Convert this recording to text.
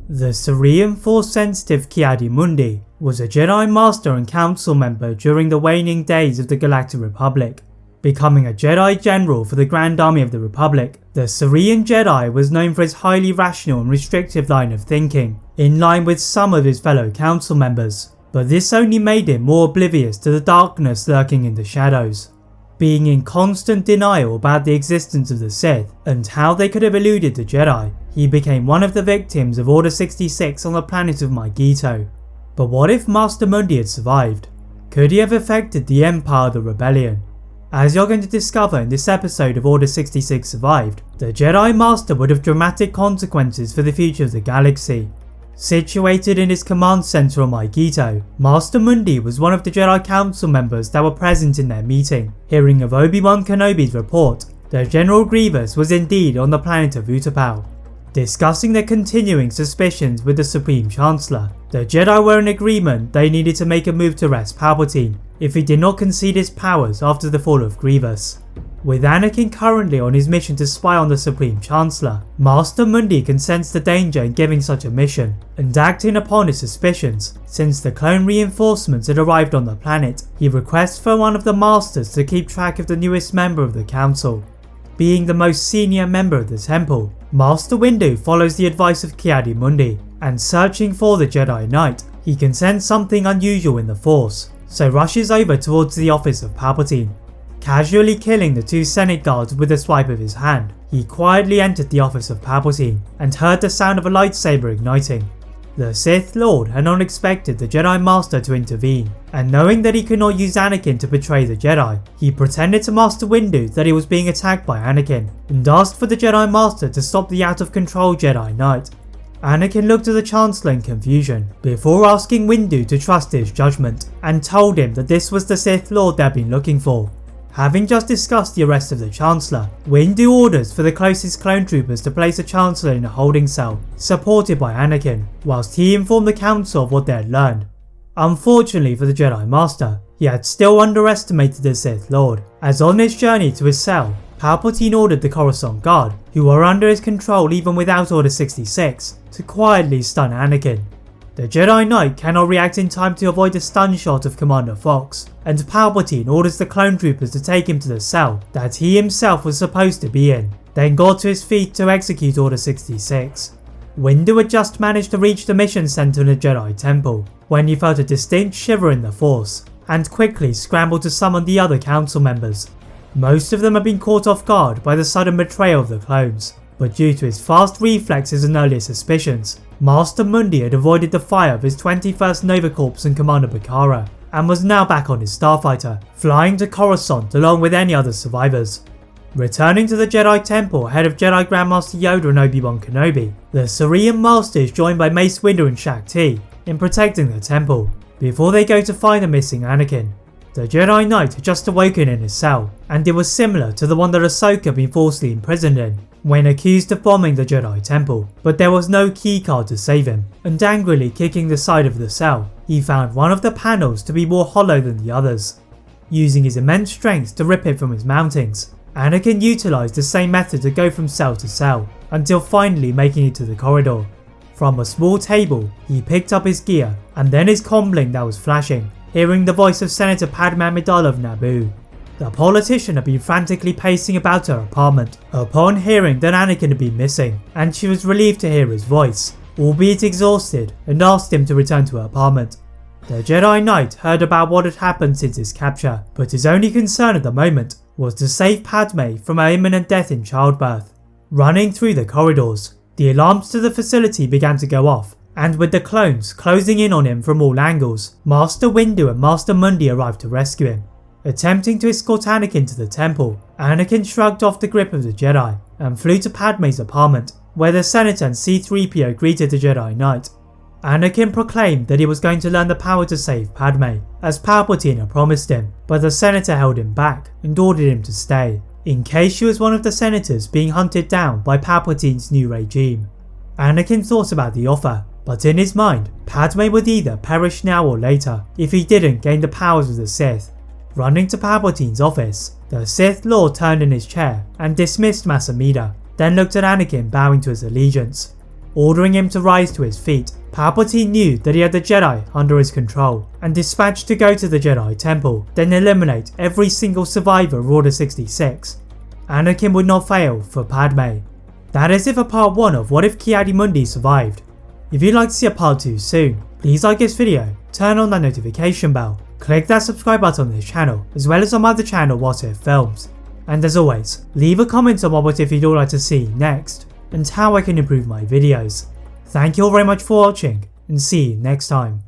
The Cerean Force-sensitive Ki-Adi Mundi was a Jedi Master and Council member during the waning days of the Galactic Republic. Becoming a Jedi General for the Grand Army of the Republic, the Cerean Jedi was known for his highly rational and restrictive line of thinking, in line with some of his fellow Council members, but this only made him more oblivious to the darkness lurking in the shadows. Being in constant denial about the existence of the Sith and how they could have eluded the Jedi, he became one of the victims of Order 66 on the planet of Mygeeto. But what if Master Mundi had survived? Could he have affected the Empire of the Rebellion? As you're going to discover in this episode of Order 66 Survived, the Jedi Master would have dramatic consequences for the future of the galaxy. Situated in his command center on Mygeeto, Master Mundi was one of the Jedi Council members that were present in their meeting. Hearing of Obi-Wan Kenobi's report, that General Grievous was indeed on the planet of Utapau. Discussing their continuing suspicions with the Supreme Chancellor, the Jedi were in agreement they needed to make a move to arrest Palpatine if he did not concede his powers after the fall of Grievous. With Anakin currently on his mission to spy on the Supreme Chancellor, Master Mundi can sense the danger in giving such a mission, and acting upon his suspicions, since the clone reinforcements had arrived on the planet, he requests for one of the Masters to keep track of the newest member of the Council. Being the most senior member of the Temple, Master Windu follows the advice of Ki-Adi Mundi, and searching for the Jedi Knight, he can sense something unusual in the Force, so rushes over towards the office of Palpatine. Casually killing the two Senate guards with a swipe of his hand, he quietly entered the office of Palpatine and heard the sound of a lightsaber igniting. The Sith Lord had not expected the Jedi Master to intervene, and knowing that he could not use Anakin to betray the Jedi, he pretended to Master Windu that he was being attacked by Anakin, and asked for the Jedi Master to stop the out-of-control Jedi Knight. Anakin looked at the Chancellor in confusion, before asking Windu to trust his judgment, and told him that this was the Sith Lord they had been looking for. Having just discussed the arrest of the Chancellor, Windu orders for the closest clone troopers to place the Chancellor in a holding cell, supported by Anakin, whilst he informed the Council of what they had learned. Unfortunately for the Jedi Master, he had still underestimated the Sith Lord, as on his journey to his cell, Palpatine ordered the Coruscant Guard, who were under his control even without Order 66, to quietly stun Anakin. The Jedi Knight cannot react in time to avoid a stun shot of Commander Fox, and Palpatine orders the clone troopers to take him to the cell that he himself was supposed to be in, then got to his feet to execute Order 66. Windu had just managed to reach the mission center in the Jedi Temple, when he felt a distinct shiver in the Force, and quickly scrambled to summon the other council members. Most of them had been caught off guard by the sudden betrayal of the clones, but due to his fast reflexes and earlier suspicions, Master Mundi had avoided the fire of his 21st Nova Corps and Commander Bakara, and was now back on his starfighter, flying to Coruscant along with any other survivors. Returning to the Jedi Temple ahead of Jedi Grandmaster Yoda and Obi-Wan Kenobi, the Cerean Master is joined by Mace Windu and Shaak Ti in protecting the temple, before they go to find the missing Anakin. The Jedi Knight had just awoken in his cell, and it was similar to the one that Ahsoka had been falsely imprisoned in, when accused of bombing the Jedi Temple, but there was no keycard to save him, and angrily kicking the side of the cell, he found one of the panels to be more hollow than the others. Using his immense strength to rip it from his mountings, Anakin utilised the same method to go from cell to cell, until finally making it to the corridor. From a small table, he picked up his gear, and then his comlink that was flashing, hearing the voice of Senator Padme Amidala of Naboo. The politician had been frantically pacing about her apartment upon hearing that Anakin had been missing, and she was relieved to hear his voice, albeit exhausted, and asked him to return to her apartment. The Jedi Knight heard about what had happened since his capture, but his only concern at the moment was to save Padme from her imminent death in childbirth. Running through the corridors, the alarms to the facility began to go off, and with the clones closing in on him from all angles, Master Windu and Master Mundi arrived to rescue him. Attempting to escort Anakin to the temple, Anakin shrugged off the grip of the Jedi and flew to Padme's apartment, where the Senator and C-3PO greeted the Jedi Knight. Anakin proclaimed that he was going to learn the power to save Padme, as Palpatine had promised him, but the Senator held him back and ordered him to stay, in case she was one of the Senators being hunted down by Palpatine's new regime. Anakin thought about the offer, but in his mind, Padme would either perish now or later if he didn't gain the powers of the Sith. Running to Palpatine's office, the Sith Lord turned in his chair and dismissed Masamida, then looked at Anakin bowing to his allegiance. Ordering him to rise to his feet, Palpatine knew that he had the Jedi under his control and dispatched to go to the Jedi Temple, then eliminate every single survivor of Order 66. Anakin would not fail for Padme. That is it for part 1 of What If Ki-Adi Mundi Survived. If you'd like to see a part 2 soon, please like this video, turn on that notification bell, click that subscribe button on this channel as well as on my other channel What If Films. And as always, leave a comment on what if you'd all like to see next and how I can improve my videos. Thank you all very much for watching and see you next time.